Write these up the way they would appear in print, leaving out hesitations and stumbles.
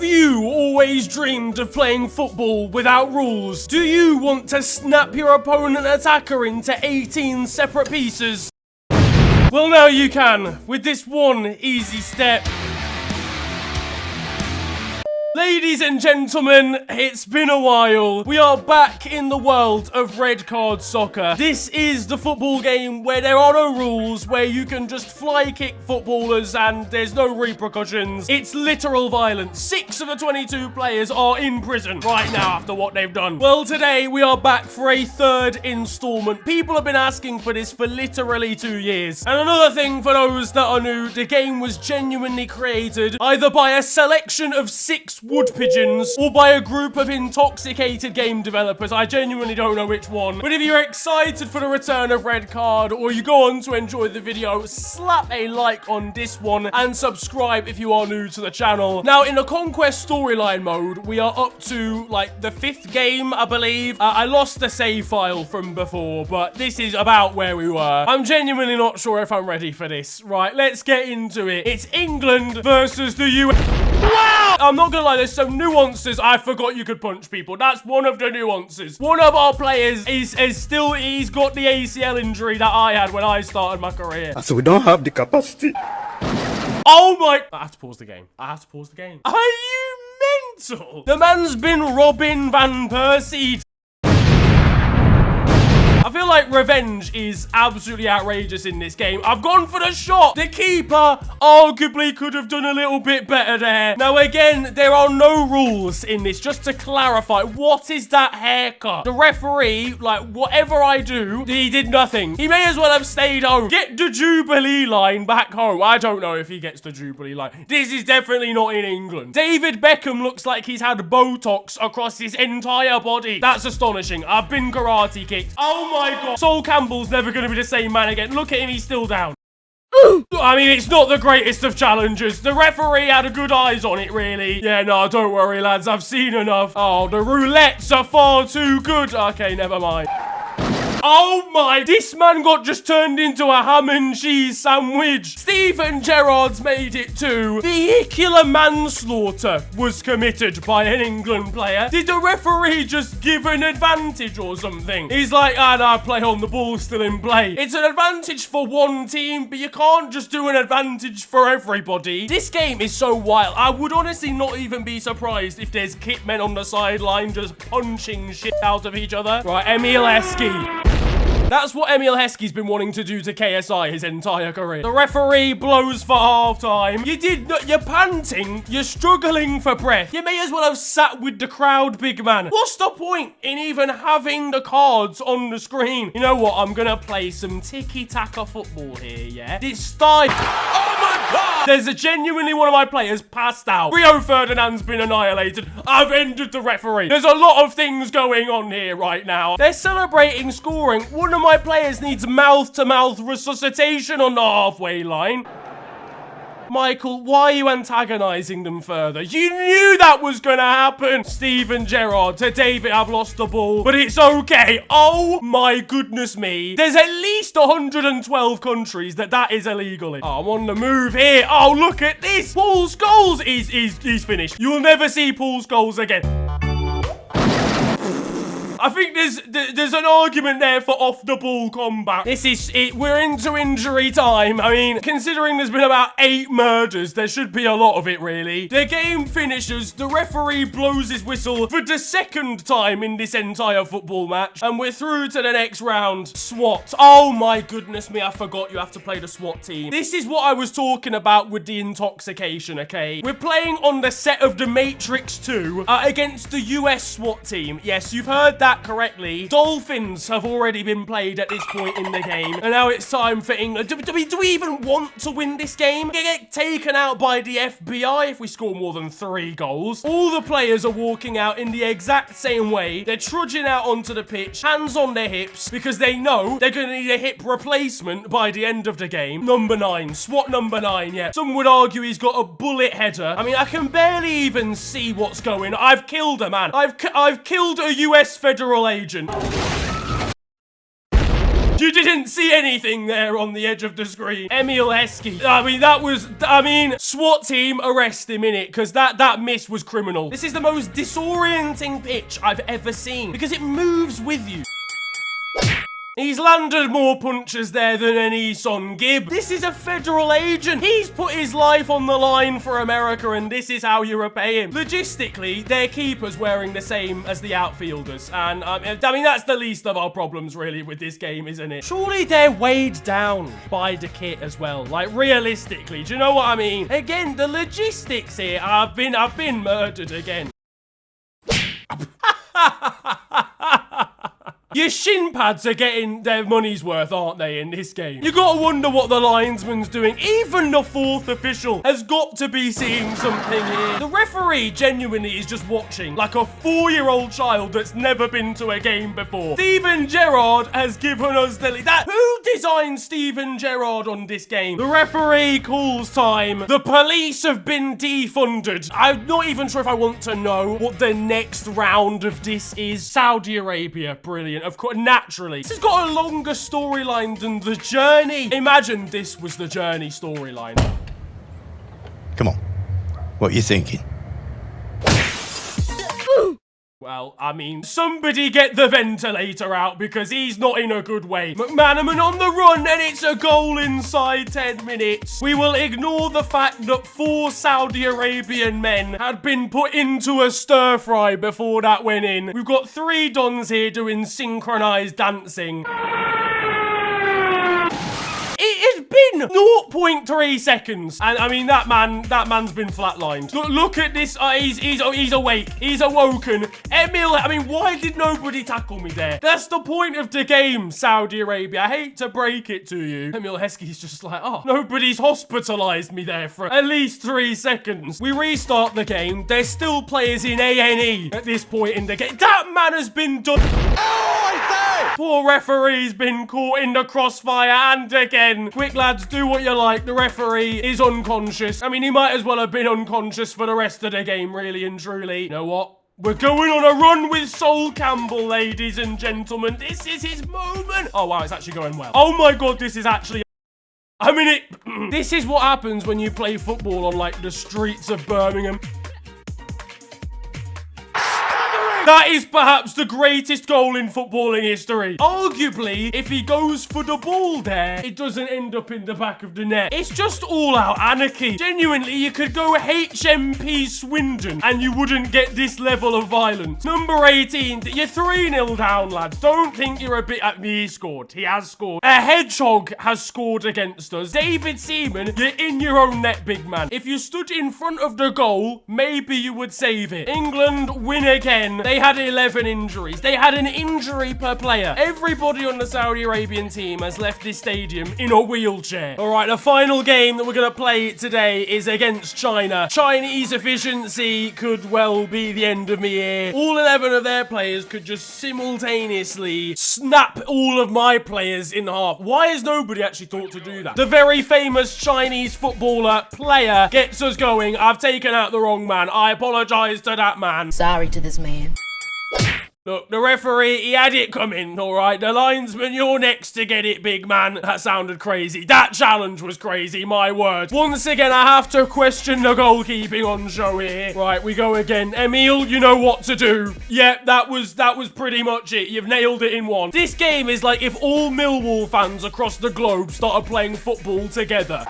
Have you always dreamed of playing football without rules? Do you want to snap your opponent attacker into 18 separate pieces? Well, now you can, with this one easy step. Ladies and gentlemen, it's been a while. We are back in the world of red card soccer. This is the football game where there are no rules, where you can just fly kick footballers and there's no repercussions. It's literal violence. 6 of the 22 players are in prison right now after what they've done. Well, today we are back for a third installment. People have been asking for this for literally 2 years. And another thing for those that are new, the game was genuinely created either by a selection of 6 wood pigeons or by a group of intoxicated game developers. I genuinely don't know which one. But if you're excited for the return of RedCard or you go on to enjoy the video, slap a like on this one and subscribe if you are new to the channel. Now, in the Conquest storyline mode, we are up to like the 5th game, I believe. I lost the save file from before, but this is about where we were. I'm genuinely not sure if I'm ready for this. Right, let's get into it. It's England versus the US. Wow! I'm not gonna lie, there's some nuances. I forgot you could punch people. That's one of the nuances. One of our players he's got the ACL injury that I had when I started my career. So we don't have the capacity. Oh my... I have to pause the game. Are you mental? The man's been Robin Van Persie. I feel like revenge is absolutely outrageous in this game. I've gone for the shot. The keeper arguably could have done a little bit better there. Now, again, there are no rules in this. Just to clarify, what is that haircut? The referee, like, whatever I do, he did nothing. He may as well have stayed home. Get the Jubilee line back home. I don't know if he gets the Jubilee line. This is definitely not in England. David Beckham looks like he's had Botox across his entire body. That's astonishing. I've been karate kicked. Oh my God. Sol Campbell's never going to be the same man again. Look at him, he's still down. I mean, it's not the greatest of challenges. The referee had a good eyes on it, really. Yeah, no, don't worry, lads. I've seen enough. Oh, the roulettes are far too good. Okay, never mind. Oh my, this man got just turned into a ham and cheese sandwich. Steven Gerrard's made it too. Vehicular manslaughter was committed by an England player. Did the referee just give an advantage or something? He's like, no, play on, the ball's still in play. It's an advantage for one team, but you can't just do an advantage for everybody. This game is so wild. I would honestly not even be surprised if there's kit men on the sideline just punching shit out of each other. Right, Emil Heskey. That's what Emil Heskey's been wanting to do to KSI his entire career. The referee blows for half-time. You're panting. You're struggling for breath. You may as well have sat with the crowd, big man. What's the point in even having the cards on the screen? You know what? I'm gonna play some tiki-taka football here, yeah? This style... Oh my God! There's a genuinely one of my players passed out. Rio Ferdinand's been annihilated. I've ended the referee. There's a lot of things going on here right now. They're celebrating scoring. One of my players needs mouth-to-mouth resuscitation on the halfway line. Michael, why are you antagonizing them further? You knew that was gonna happen. Steven Gerrard to David, I've lost the ball, but it's okay. Oh my goodness me. There's at least 112 countries that is illegal in. Oh, I'm on the move here. Oh, look at this. Paul Scholes he's finished. You'll never see Paul Scholes again. I think there's an argument there for off-the-ball combat. This is it. We're into injury time. I mean, considering there's been about 8 murders, there should be a lot of it, really. The game finishes. The referee blows his whistle for the 2nd time in this entire football match. And we're through to the next round. SWAT. Oh, my goodness me. I forgot you have to play the SWAT team. This is what I was talking about with the intoxication, okay? We're playing on the set of The Matrix 2 against the US SWAT team. Yes, you've heard that correctly. Dolphins have already been played at this point in the game, and now it's time for England. Do we even want to win this game? Get taken out by the FBI if we score more than 3 goals. All the players are walking out in the exact same way. They're trudging out onto the pitch, hands on their hips, because they know they're going to need a hip replacement by the end of the game. Number 9, SWAT number 9, yeah. Some would argue he's got a bullet header. I mean, I can barely even see what's going on. I've killed a man. I've killed a US federal agent. You didn't see anything there on the edge of the screen. Emil Heskey. SWAT team, arrest him, innit? Because that miss was criminal. This is the most disorienting pitch I've ever seen because it moves with you. He's landed more punches there than any Son Gibb. This is a federal agent. He's put his life on the line for America, and this is how you repay him. Logistically, their keeper's wearing the same as the outfielders. And, that's the least of our problems, really, with this game, isn't it? Surely they're weighed down by the kit as well. Like, realistically, do you know what I mean? Again, the logistics here, I've been murdered again. Your shin pads are getting their money's worth, aren't they, in this game? You gotta wonder what the linesman's doing. Even the fourth official has got to be seeing something here. The referee genuinely is just watching like a 4-year-old child that's never been to a game before. Steven Gerrard has given us who designed Steven Gerrard on this game? The referee calls time. The police have been defunded. I'm not even sure if I want to know what the next round of this is. Saudi Arabia, brilliant. Of course, naturally. This has got a longer storyline than The Journey. Imagine this was The Journey storyline. Come on. What are you thinking? Well, somebody get the ventilator out because he's not in a good way. McManaman on the run, and it's a goal inside 10 minutes. We will ignore the fact that 4 Saudi Arabian men had been put into a stir fry before that went in. We've got 3 dons here doing synchronized dancing. It has been 0.3 seconds. And that man's been flatlined. Look at this. He's awake. He's awoken. Emil, why did nobody tackle me there? That's the point of the game, Saudi Arabia. I hate to break it to you. Emil Heskey's just like, oh, nobody's hospitalized me there for at least 3 seconds. We restart the game. There's still players in A&E at this point in the game. That man has been done. Poor referee's been caught in the crossfire, and again. Quick, lads, do what you like. The referee is unconscious. He might as well have been unconscious for the rest of the game, really and truly. You know what? We're going on a run with Sol Campbell, ladies and gentlemen. This is his moment. Oh, wow, it's actually going well. Oh, my God, this is actually... This is what happens when you play football on, the streets of Birmingham. That is perhaps the greatest goal in footballing history. Arguably, if he goes for the ball there, it doesn't end up in the back of the net. It's just all-out anarchy. Genuinely, you could go HMP Swindon and you wouldn't get this level of violence. Number 18, you're 3-0 down, lads. Don't think you're a bit... he scored. He has scored. A hedgehog has scored against us. David Seaman, you're in your own net, big man. If you stood in front of the goal, maybe you would save it. England win again. They had 11 injuries. They had an injury per player. Everybody on the Saudi Arabian team has left this stadium in a wheelchair. All right, the final game that we're going to play today is against China. Chinese efficiency could well be the end of me here. All 11 of their players could just simultaneously snap all of my players in half. Why has nobody actually thought to do that? The very famous Chinese footballer player gets us going. I've taken out the wrong man. I apologize to that man. Sorry to this man. Look, the referee, he had it coming, all right? The linesman, you're next to get it, big man. That sounded crazy. That challenge was crazy, my word. Once again, I have to question the goalkeeping on show here. Right, we go again. Emil, you know what to do. Yep, that was pretty much it. You've nailed it in one. This game is like if all Millwall fans across the globe started playing football together.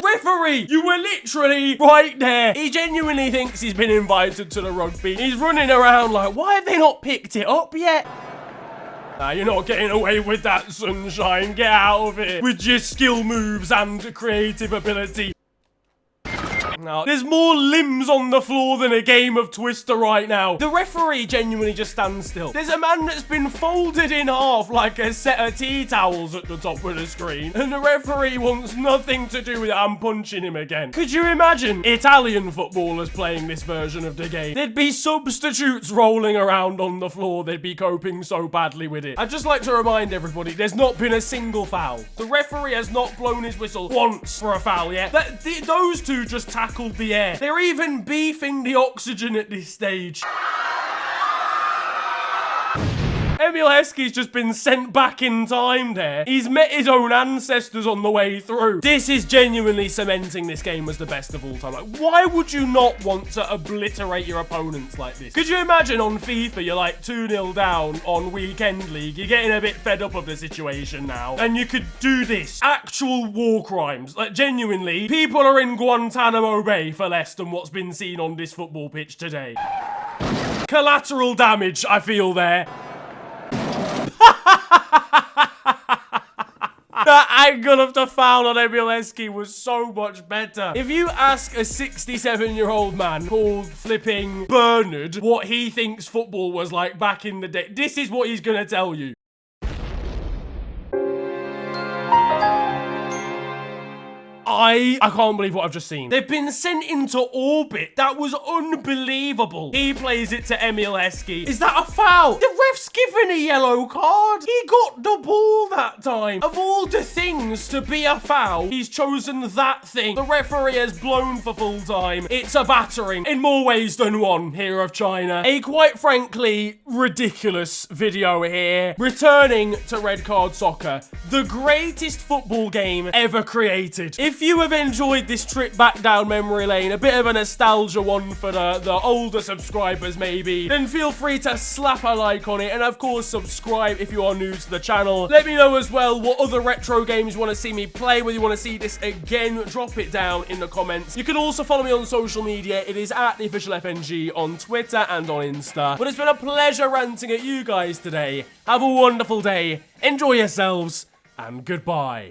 Referee, you were literally right there. He genuinely thinks he's been invited to the rugby. He's running around like, why have they not picked it up yet? You're not getting away with that, sunshine. Get out of it with your skill moves and creative ability. Now, there's more limbs on the floor than a game of Twister right now. The referee genuinely just stands still. There's a man that's been folded in half like a set of tea towels at the top of the screen. And the referee wants nothing to do with it. I'm punching him again. Could you imagine Italian footballers playing this version of the game? There'd be substitutes rolling around on the floor. They'd be coping so badly with it. I'd just like to remind everybody, there's not been a single foul. The referee has not blown his whistle once for a foul yet. Those two just tackled the air. They're even beefing the oxygen at this stage. Emil Heskey's just been sent back in time there. He's met his own ancestors on the way through. This is genuinely cementing this game as the best of all time. Like, why would you not want to obliterate your opponents like this? Could you imagine on FIFA, you're like 2-0 down on Weekend League, you're getting a bit fed up of the situation now, and you could do this. Actual war crimes. Like, genuinely, people are in Guantanamo Bay for less than what's been seen on this football pitch today. Collateral damage, I feel there. The angle of the foul on Emil Heskey was so much better. If you ask a 67-year-old man called flipping Bernard what he thinks football was like back in the day, this is what he's gonna tell you. I can't believe what I've just seen. They've been sent into orbit. That was unbelievable. He plays it to Emil Heskey. Is that a foul? The ref's given a yellow card. He got the ball that time. Of all the things to be a foul, he's chosen that thing. The referee has blown for full time. It's a battering in more ways than one here of China. A quite frankly ridiculous video here. Returning to Red Card Soccer, the greatest football game ever created. If you have enjoyed this trip back down memory lane, a bit of a nostalgia one for the older subscribers maybe, then feel free to slap a like on it, and of course subscribe if you are new to the channel. Let me know as well what other retro games you want to see me play, whether you want to see this again, drop it down in the comments. You can also follow me on social media. It is at @theofficialfng on Twitter and on Insta. But it's been a pleasure ranting at you guys today. Have a wonderful day, enjoy yourselves, and goodbye.